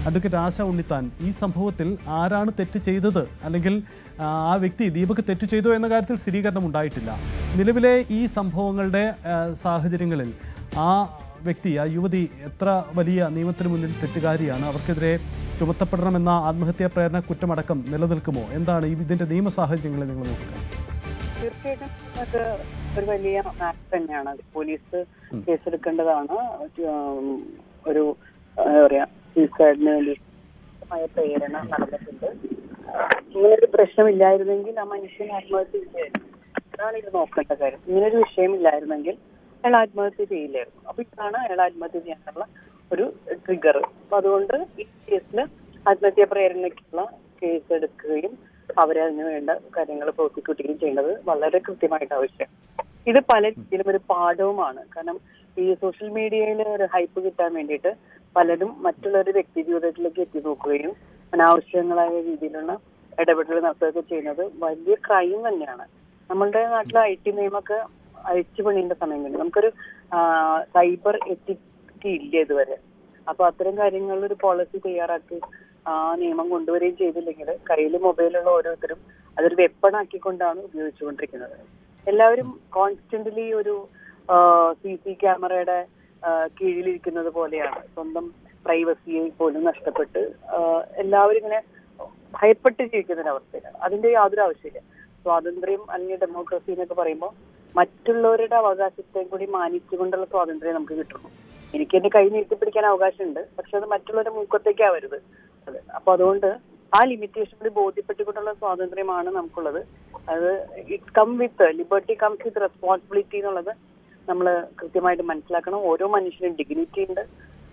Advocate ആശ ഉണ്ണിത്താൻ, ഈ സംഭവത്തിൽ ആരാണ് തെറ്റ് ചെയ്തത്, അല്ലെങ്കിൽ ആ വ്യക്തി ദീപക് തെറ്റ് ചെയ്തോ എന്ന കാര്യത്തിൽ സ്ഥിരീകരണം ഉണ്ടായിട്ടില്ല. നിലവിലെ ഈ സംഭവങ്ങളുടെ സാഹചര്യങ്ങളിൽ ആ വ്യക്തി, ആ യുവതി എത്ര വലിയ നിയമത്തിന് മുന്നിൽ തെറ്റുകാരിയാണ്, അവർക്കെതിരെ ചുമത്തപ്പെടണമെന്ന ആത്മഹത്യാ പ്രേരണ കുറ്റമടക്കം നിലനിൽക്കുമോ? എന്താണ് ഇതിൻ്റെ നിയമ സാഹചര്യങ്ങളെ നിങ്ങൾ നോക്കുക? തീർച്ചയായിട്ടും അത് ഒരു വലിയ മാറ്റർ തന്നെയാണ്. പോലീസ് കേസെടുക്കേണ്ടതാണ്. ഒരു എന്താ പറയാ, സൂയിസൈഡിന് വേണ്ടി പ്രേരണ നടന്നിട്ടുണ്ട്. ഇങ്ങനൊരു പ്രശ്നമില്ലായിരുന്നെങ്കിൽ ആ മനുഷ്യൻ ആത്മഹത്യ ചെയ്യായിരുന്നു. അതാണ് ഇത് നോക്കേണ്ട കാര്യം. ഇങ്ങനൊരു വിഷയമില്ലായിരുന്നെങ്കിൽ അയാൾ ആത്മഹത്യ ചെയ്യില്ലായിരുന്നു. അപ്പൊ ഇതാണ് അയാൾ ആത്മഹത്യ ചെയ്യാനുള്ള ഒരു ട്രിഗർ. അപ്പൊ അതുകൊണ്ട് ഈ കേസിൽ ആത്മഹത്യാ പ്രേരണയ്ക്കുള്ള കേസ് എടുക്കുകയും അവരെ അതിന് വേണ്ട കാര്യങ്ങൾ പ്രോസിക്യൂട്ട് ചെയ്യുകയും ചെയ്യേണ്ടത് വളരെ കൃത്യമായിട്ട് ആവശ്യം. ഇത് പല രീതിയിലും ഒരു പാഠവുമാണ്. കാരണം ഈ സോഷ്യൽ മീഡിയയിൽ ഒരു ഹൈപ്പ് കിട്ടാൻ വേണ്ടിയിട്ട് പലരും മറ്റുള്ളവരുടെ വ്യക്തി ജീവിതത്തിലേക്ക് എത്തി നോക്കുകയും അനാവശ്യങ്ങളായ രീതിയിലുള്ള ഇടപെടൽ നടത്തുകയൊക്കെ ചെയ്യുന്നത് വലിയ ക്രൈം തന്നെയാണ്. നമ്മളുടെ നാട്ടിലെ IT നിയമമൊക്കെ അഴിച്ചു പണിയേണ്ട സമയം കഴിഞ്ഞു. നമുക്കൊരു സൈബർ എത്തിക്സ് ഇല്ല ഇതുവരെ. അപ്പൊ അത്തരം കാര്യങ്ങളിൽ ഒരു പോളിസി തയ്യാറാക്കി ആ നിയമം കൊണ്ടുവരികയും ചെയ്തില്ലെങ്കിൽ കയ്യിൽ മൊബൈലുള്ള ഓരോരുത്തരും അതൊരു വെപ്പണാക്കിക്കൊണ്ടാണ് ഉപയോഗിച്ചുകൊണ്ടിരിക്കുന്നത്. എല്ലാവരും കോൺസ്റ്റന്റ്ലി ഒരു CC ക്യാമറയുടെ കീഴിലിരിക്കുന്നത് പോലെയാണ്. സ്വന്തം പ്രൈവസിയെ പോലും നഷ്ടപ്പെട്ട് എല്ലാവരും ഇങ്ങനെ ഭയപ്പെട്ട് ജീവിക്കുന്ന ഒരവസ്ഥയിലാണ്. അതിന്റെ യാതൊരു ആവശ്യമില്ല. സ്വാതന്ത്ര്യം അല്ലെങ്കിൽ ഡെമോക്രസി എന്നൊക്കെ പറയുമ്പോൾ മറ്റുള്ളവരുടെ അവകാശത്തെയും കൂടി മാനിച്ചുകൊണ്ടുള്ള സ്വാതന്ത്ര്യം നമുക്ക് കിട്ടുന്നു. എനിക്ക് എന്റെ കൈ നീട്ടിപ്പിടിക്കാൻ അവകാശമുണ്ട്, പക്ഷെ അത് മറ്റുള്ളവരുടെ മൂക്കത്തേക്കാവരുത്. അപ്പൊ അതുകൊണ്ട് ആ ലിമിറ്റേഷൻ കൂടി ബോധ്യപ്പെട്ടുകൊണ്ടുള്ള സ്വാതന്ത്ര്യമാണ് നമുക്കുള്ളത്. അത് it come with liberty comes with responsibility എന്നുള്ളത് നമ്മൾ കൃത്യമായിട്ട് മനസ്സിലാക്കണം. ഓരോ മനുഷ്യനും ഡിഗ്നിറ്റി ഉണ്ട്,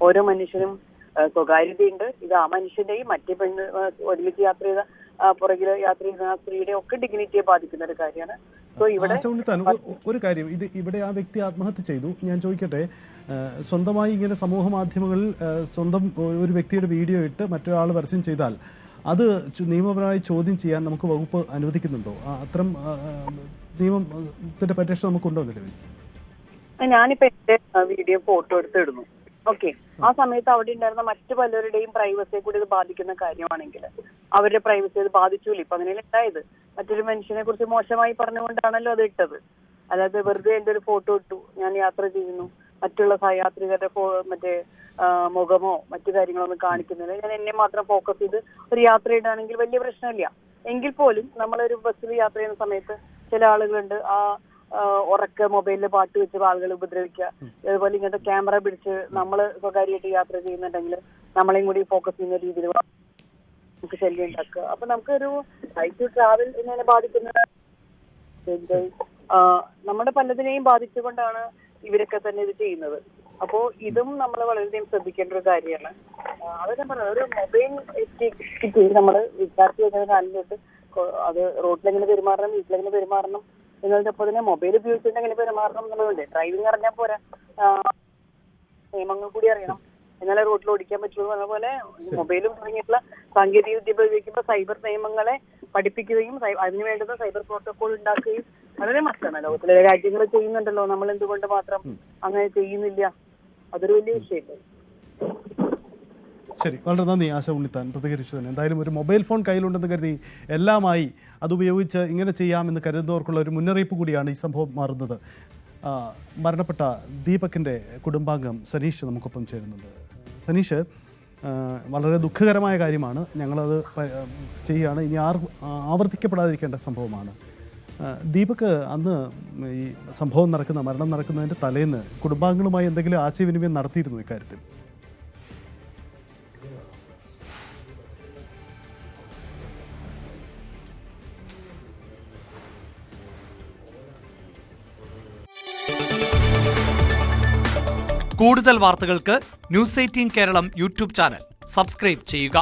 ഓരോ മനുഷ്യനും സ്വകാര്യതയുണ്ട്. ഇത് ആ മനുഷ്യന്റെയും മറ്റേ പെണ്ണ് ഒരുമിച്ച് യാത്ര ചെയ്ത പുറകിൽ യാത്ര ചെയ്യുന്ന ആ സ്ത്രീയുടെ ഒക്കെ ഡിഗ്നിറ്റിയെ ബാധിക്കുന്ന ഒരു കാര്യമാണ്. ഒരു കാര്യം, ഇത് ഇവിടെ ആ വ്യക്തി ആത്മഹത്യ ചെയ്തു. ഞാൻ ചോദിക്കട്ടെ, സ്വന്തമായി ഇങ്ങനെ സമൂഹ മാധ്യമങ്ങളിൽ സ്വന്തം ഒരു വ്യക്തിയുടെ വീഡിയോ ഇട്ട് മറ്റൊരാൾ പരസ്യം ചെയ്താൽ അത് നിയമപരമായി ചോദ്യം ചെയ്യാൻ നമുക്ക് വകുപ്പ് അനുവദിക്കുന്നുണ്ടോ? അത്തരം നിയമത്തിന്റെ പരിരക്ഷ നമുക്കുണ്ടോ നിലവിൽ? ഞാനിപ്പോ എന്റെ വീഡിയോ ഫോട്ടോ എടുത്തിടുന്നു. ഓക്കെ, ആ സമയത്ത് അവിടെ ഉണ്ടായിരുന്ന മറ്റു പലരുടെയും പ്രൈവസിയെ കൂടി ഇത് ബാധിക്കുന്ന കാര്യമാണെങ്കിൽ അവരുടെ പ്രൈവസി അത് ബാധിച്ചൂല. ഇപ്പൊ അങ്ങനെയല്ല ഉണ്ടായത്. മറ്റൊരു മനുഷ്യനെ കുറിച്ച് മോശമായി പറഞ്ഞുകൊണ്ടാണല്ലോ അത് ഇട്ടത്. അതായത് വെറുതെ എന്റെ ഒരു ഫോട്ടോ ഇട്ടു, ഞാൻ യാത്ര ചെയ്യുന്നു, മറ്റുള്ള സഹയാത്രികരുടെ മറ്റേ മുഖമോ മറ്റു കാര്യങ്ങളോ ഒന്നും കാണിക്കുന്നില്ല, ഞാൻ എന്നെ മാത്രം ഫോക്കസ് ചെയ്ത് ഒരു യാത്ര ഇടാണെങ്കിൽ വലിയ പ്രശ്നമില്ല. എങ്കിൽ പോലും നമ്മളൊരു ബസ്സിൽ യാത്ര ചെയ്യുന്ന സമയത്ത് ചില ആളുകളുണ്ട് ആ ഉറക്ക മൊബൈലിൽ പാട്ട് വെച്ച് ആളുകളെ ഉപദ്രവിക്കുക. അതുപോലെ ഇങ്ങനത്തെ ക്യാമറ പിടിച്ച് നമ്മൾ സ്വകാര്യമായിട്ട് യാത്ര ചെയ്യുന്നുണ്ടെങ്കിൽ നമ്മളെയും കൂടി ഫോക്കസ് ചെയ്യുന്ന രീതിയിൽ നമുക്ക് ശല്യം ഉണ്ടാക്കുക. അപ്പൊ നമുക്കൊരു റൈറ്റ് ടു ട്രാവൽ എന്നെ ബാധിക്കുന്ന നമ്മുടെ പലതിനെയും ബാധിച്ചുകൊണ്ടാണ് ഇവരൊക്കെ തന്നെ ഇത് ചെയ്യുന്നത്. അപ്പോ ഇതും നമ്മൾ വളരെയധികം ശ്രദ്ധിക്കേണ്ട ഒരു കാര്യമാണ്. അതൊക്കെ പറഞ്ഞത് ഒരു മൊബൈൽ എത്തിക്കിട്ട് നമ്മൾ വിദ്യാർത്ഥി വരുന്ന കാലം തൊട്ട് അത് റോഡിലെങ്ങനെ പെരുമാറണം, വീട്ടിലെങ്ങനെ പെരുമാറണം എന്നതിനൊപ്പം തന്നെ മൊബൈൽ ഉപയോഗിച്ചിട്ട് എങ്ങനെ പെരുമാറണം എന്നുള്ളതുണ്ട്. ഡ്രൈവിംഗ് അറിഞ്ഞാൽ പോരാ, നിയമങ്ങൾ കൂടി അറിയണം, എന്നാലേ റോഡിൽ ഓടിക്കാൻ പറ്റുള്ളൂ. അതുപോലെ മൊബൈലും തുടങ്ങിയിട്ടുള്ള സാങ്കേതിക വിദ്യ ഉപയോഗിക്കുമ്പോൾ സൈബർ നിയമങ്ങളെ പഠിപ്പിക്കുകയും അതിന് വേണ്ടുന്ന സൈബർ പ്രോട്ടോകോൾ ഉണ്ടാക്കുകയും വളരെ മസ്റ്റാണ്. ലോകത്തിലെ രാജ്യങ്ങൾ ചെയ്യുന്നുണ്ടല്ലോ, നമ്മൾ എന്തുകൊണ്ട് മാത്രം അങ്ങനെ ചെയ്യുന്നില്ല? അതൊരു വലിയ വിഷയമല്ലേ. ശരി, വളരെ നന്ദി ആശ ഉണ്ണിത്താൻ പ്രതികരിച്ചതിന്. എന്തായാലും ഒരു മൊബൈൽ ഫോൺ കയ്യിലുണ്ടെന്ന് കരുതി എല്ലാമായി അതുപയോഗിച്ച് ഇങ്ങനെ ചെയ്യാമെന്ന് കരുതുന്നവർക്കുള്ള ഒരു മുന്നറിയിപ്പ് കൂടിയാണ് ഈ സംഭവം മാറുന്നത്. മരണപ്പെട്ട ദീപകിൻ്റെ കുടുംബാംഗം സനീഷ് നമുക്കൊപ്പം ചേരുന്നുണ്ട്. സനീഷ്, വളരെ ദുഃഖകരമായ കാര്യമാണ്, ഞങ്ങളത് ചെയ്യുകയാണ്, ഇനി ആവർത്തിക്കപ്പെടാതിരിക്കേണ്ട സംഭവമാണ്. ദീപക് അന്ന് ഈ സംഭവം മരണം നടക്കുന്നതിൻ്റെ തലേന്ന് കുടുംബാംഗങ്ങളുമായി എന്തെങ്കിലും ആശയവിനിമയം നടത്തിയിരുന്നു ഇക്കാര്യത്തിൽ? കൂടുതൽ വാർത്തകൾക്ക് News18 Keralam YouTube channel subscribe ചെയ്യുക.